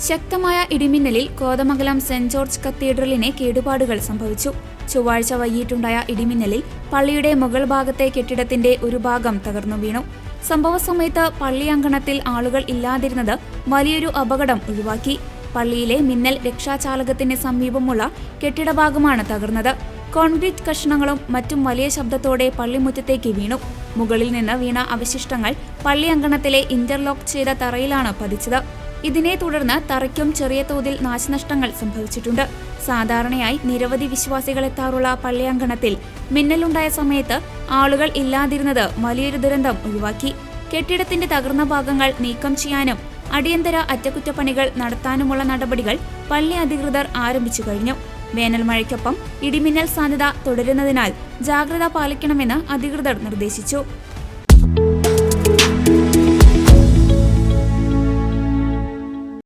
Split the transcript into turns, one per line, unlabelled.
ശക്തമായ ഇടിമിന്നലിൽ Kothamangalam saint George കത്തീഡ്രലിന് കേടുപാടുകൾ സംഭവിച്ചു. ചൊവ്വാഴ്ച വൈകിട്ടുണ്ടായ ഇടിമിന്നലിൽ പള്ളിയുടെ മുകൾ ഭാഗത്തെ കെട്ടിടത്തിന്റെ ഒരു ഭാഗം തകർന്നു വീണു. സംഭവ സമയത്ത് പള്ളി അങ്കണത്തിൽ ആളുകൾ ഇല്ലാതിരുന്നത് വലിയൊരു അപകടം ഒഴിവാക്കി. പള്ളിയിലെ മിന്നൽ രക്ഷാചാലകത്തിന് സമീപമുള്ള കെട്ടിടഭാഗമാണ് തകർന്നത്. കോൺക്രീറ്റ് കഷണങ്ങളും മറ്റും വലിയ ശബ്ദത്തോടെ പള്ളിമുറ്റത്തേക്ക് വീണു. മുകളിൽ നിന്ന് വീണ അവശിഷ്ടങ്ങൾ പള്ളി അങ്കണത്തിലെ ഇന്റർലോക്ക് ചെയ്ത തറയിലാണ് പതിച്ചത്. ഇതിനെ തുടർന്ന് തറയ്ക്കും ചെറിയ തോതിൽ നാശനഷ്ടങ്ങൾ സംഭവിച്ചിട്ടുണ്ട്. സാധാരണയായി നിരവധി വിശ്വാസികൾ എത്താറുള്ള പള്ളിയങ്കണത്തിൽ മിന്നലുണ്ടായ സമയത്ത് ആളുകൾ ഇല്ലാതിരുന്നത് വലിയൊരു ദുരന്തം ഒഴിവാക്കി. കെട്ടിടത്തിന്റെ തകർന്ന ഭാഗങ്ങൾ നീക്കം ചെയ്യാനും അടിയന്തര അറ്റകുറ്റപ്പണികൾ നടത്താനുമുള്ള നടപടികൾ പള്ളി അധികൃതർ ആരംഭിച്ചു കഴിഞ്ഞു. വേനൽ മഴയ്ക്കൊപ്പം ഇടിമിന്നൽ സാധ്യത തുടരുന്നതിനാൽ ജാഗ്രത പാലിക്കണമെന്ന് അധികൃതർ നിർദ്ദേശിച്ചു.